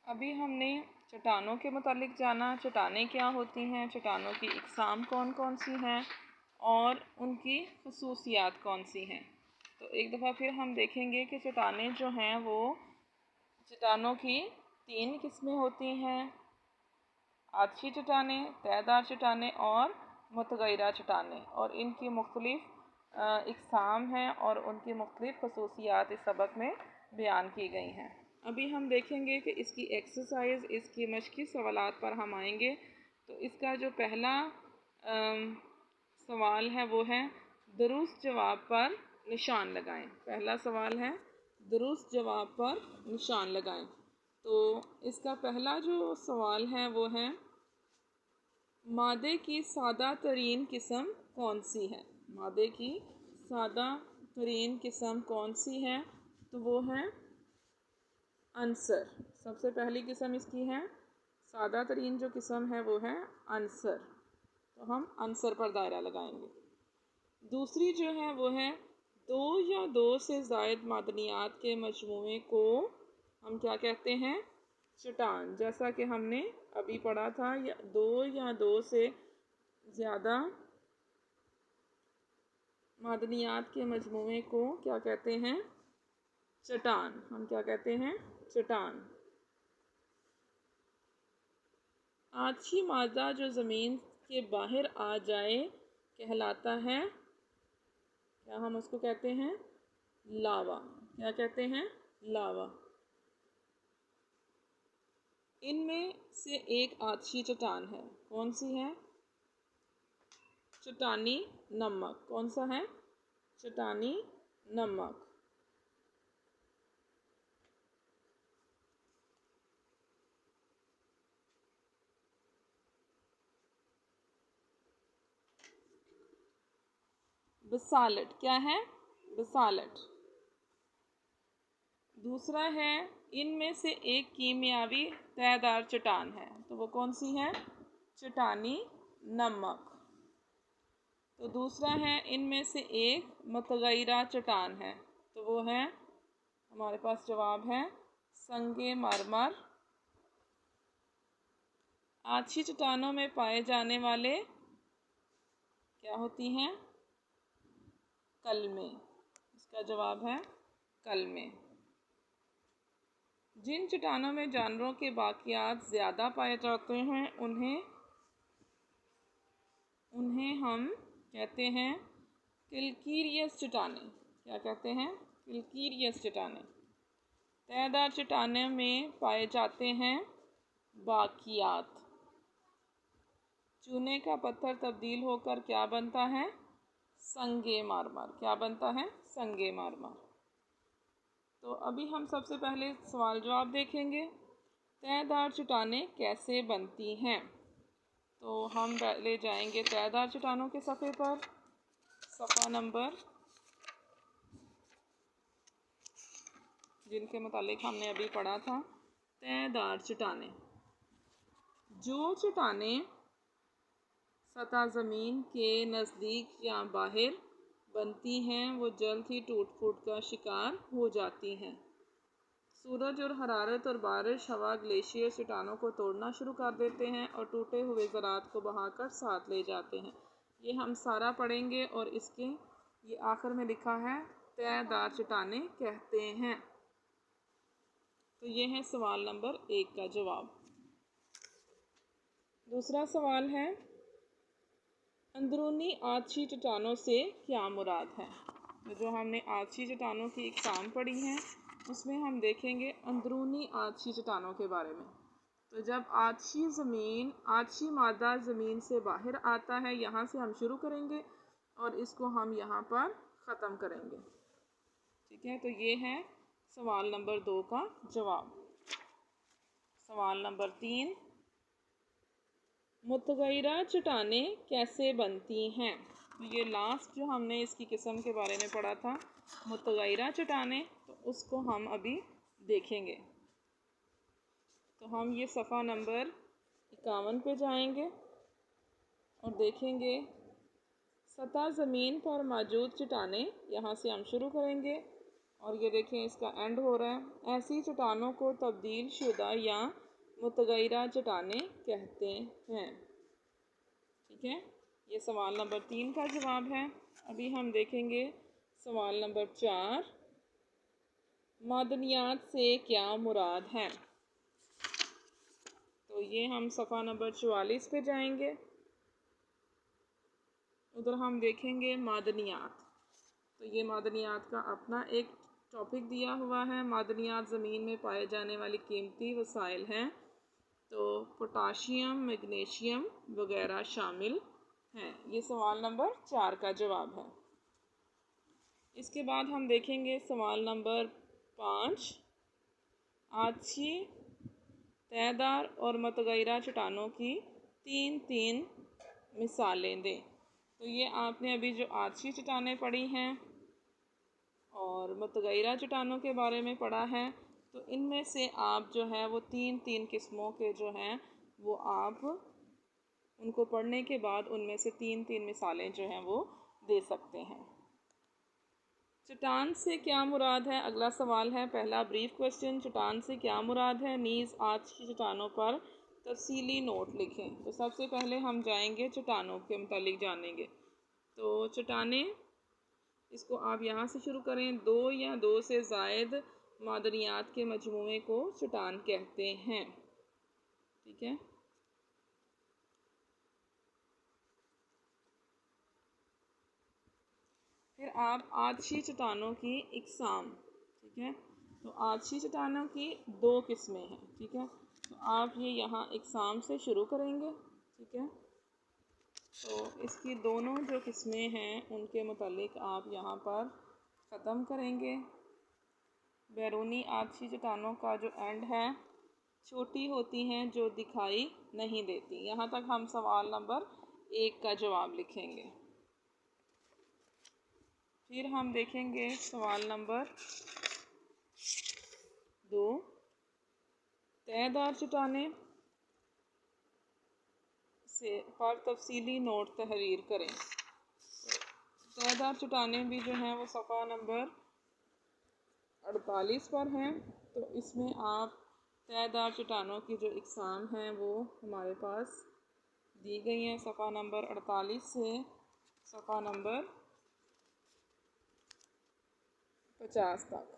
अभी हमने चट्टानों के मुतालिक जाना, चट्टानें क्या होती हैं, चट्टानों की इकसाम कौन कौन सी हैं और उनकी खसूसियात कौन सी हैं। तो एक दफ़ा फिर हम देखेंगे कि चट्टानें जो हैं वो चट्टानों की 3 किस्में होती हैं। आछी चट्टानें, तयदार चट्टानें और मुतगैरा चट्टानें, और इनकी मुख्तलिफ इकसाम हैं और उनकी मुख्तलिफ खसूसियात इस सबक में बयान की गई हैं। अभी हम देखेंगे कि इसकी एक्सरसाइज, इसकी मश्की सवालात पर हम आएंगे। तो इसका जो पहला सवाल है वो है दुरुस्त जवाब पर निशान लगाएं। पहला सवाल है दुरुस्त जवाब पर निशान लगाएं। तो इसका पहला जो सवाल है वो है मादे की सादा तरीन किस्म कौन सी है। मादे की सादा तरीन किस्म कौन सी है? तो वो है अंसर। सबसे पहली किस्म इसकी है, सादा तरीन जो किस्म है वो है अंसर। तो हम अंसर पर दायरा लगाएंगे। दूसरी जो है वो है 2 या 2 से ज़ायद मादनियात के मजमूए को हम क्या कहते हैं? चट्टान। जैसा कि हमने अभी पढ़ा था, 2 या 2 से ज़्यादा मादनियात के मजमूए को क्या कहते हैं? चट्टान। हम क्या कहते हैं? चट्टान। आछी मादा जो ज़मीन के बाहर आ जाए कहलाता है, क्या हम उसको कहते हैं? लावा। क्या कहते हैं? लावा। इनमें से एक आछी चट्टान है। कौन सी है? चट्टानी नमक। कौन सा है? चट्टानी नमक। बसाल्ट। क्या है? बसाल्ट। दूसरा है इनमें से एक कीमियावी तयदार चट्टान है। तो वो कौन सी है? चट्टानी नमक। तो दूसरा है इनमें से एक मुतगैरा चट्टान है। तो वो है, हमारे पास जवाब है संगे मरमर। आछी चट्टानों में पाए जाने वाले क्या होती हैं? कलमे। इसका जवाब है कलमे। जिन चट्टानों में जानवरों के बाकियात ज़्यादा पाए जाते हैं उन्हें हम कहते हैं किलकीरियस चट्टानें। क्या कहते हैं? किलकीरियस चट्टानें। तयदार चट्टानों में पाए जाते हैं बाकियात। चूने का पत्थर तब्दील होकर क्या बनता है? संगे मरमर। क्या बनता है? संगे मरमर। तो अभी हम सबसे पहले सवाल जवाब देखेंगे। तयदार चट्टानें कैसे बनती हैं? तो हम ले जाएंगे तयदार चट्टानों के सफ़े पर, सफ़ा नंबर जिनके मुतालिक हमने अभी पढ़ा था। तयदार चट्टानें, जो चट्टानें सतह ज़मीन के नज़दीक या बाहर बनती हैं वो जल्द ही टूट फूट का शिकार हो जाती हैं। सूरज और हरारत और बारिश, हवा, ग्लेशियर चट्टानों को तोड़ना शुरू कर देते हैं और टूटे हुए ज़रात को बहाकर साथ ले जाते हैं। ये हम सारा पढ़ेंगे और इसके ये आखिर में लिखा है तयदार चट्टानें कहते हैं। तो ये है सवाल नंबर 1 का जवाब। दूसरा सवाल है अंदरूनी आछी चट्टानों से क्या मुराद है? तो जो हमने आछी चट्टानों की इकसाम पढ़ी हैं उसमें हम देखेंगे अंदरूनी आछी चट्टानों के बारे में। तो जब आछी मादा ज़मीन से बाहर आता है, यहाँ से हम शुरू करेंगे और इसको हम यहाँ पर ख़त्म करेंगे। ठीक है, तो ये है सवाल नंबर 2 का जवाब। सवाल नंबर 3, मुतगैरा चट्टानें कैसे बनती हैं? तो ये लास्ट जो हमने इसकी किस्म के बारे में पढ़ा था, मुतगैरा चट्टानें, तो उसको हम अभी देखेंगे। तो हम ये सफ़ा नंबर 51 पे जाएंगे और देखेंगे सतह ज़मीन पर मौजूद चट्टानें। यहाँ से हम शुरू करेंगे और ये देखें इसका एंड हो रहा है। ऐसी चट्टानों को तब्दील शुदा या मुतगैरा चट्टानें कहते हैं। ठीक है, ये सवाल नंबर 3 का जवाब है। अभी हम देखेंगे सवाल नंबर 4, मादनियात से क्या मुराद है। तो ये हम सफ़ा नंबर 44 पे जाएंगे, उधर हम देखेंगे मादनियात। तो ये मादनियात का अपना एक टॉपिक दिया हुआ है। मादनियात ज़मीन में पाए जाने वाली कीमती वसाइल हैं, तो पोटाशियम, मैग्नीशियम वगैरह शामिल हैं। ये सवाल नंबर 4 का जवाब है। इसके बाद हम देखेंगे सवाल नंबर 5, आछी, तयदार और मुतगैरा चट्टानों की 3 मिसालें दें। तो ये आपने अभी जो आछी चट्टानें पढ़ी हैं और मुतगैरा चट्टानों के बारे में पढ़ा है, तो इनमें से आप जो है वो 3 किस्मों के जो हैं वो आप उनको पढ़ने के बाद उनमें से 3 मिसालें जो हैं वो दे सकते हैं। चट्टान से क्या मुराद है, अगला सवाल है। पहला ब्रीफ क्वेश्चन, चट्टान से क्या मुराद है, नीज़ आछी चट्टानों पर तफसीली नोट लिखें। तो सबसे पहले हम जाएंगे चट्टानों के मुतालिक जानेंगे। तो चट्टानें, इसको आप यहाँ से शुरू करें, 2 या 2 से ज़ायद मादनियात के मजमूए को चट्टान कहते हैं। ठीक है, फिर आप आछी चट्टानों की इकसाम। ठीक है, तो आछी चट्टानों की 2 किस्में हैं। ठीक है, तो आप ये यहाँ इकसाम से शुरू करेंगे। ठीक है, तो इसकी दोनों जो किस्में हैं उनके मुतालिक आप यहाँ पर ख़त्म करेंगे। बैरूनी आछी चट्टानों का जो एंड है छोटी होती हैं जो दिखाई नहीं देती। यहाँ तक हम सवाल नंबर 1 का जवाब लिखेंगे। फिर हम देखेंगे सवाल नंबर 2, तयदार चट्टानें से पर तफसीली नोट तहरीर करें। तयदार चट्टानें भी जो हैं वो सफ़ा नंबर 48 पर हैं। तो इसमें आप तयदार चट्टानों की जो इकसाम हैं वो हमारे पास दी गई हैं, सफ़ा नंबर 48 से सफ़ा नंबर 50 तक।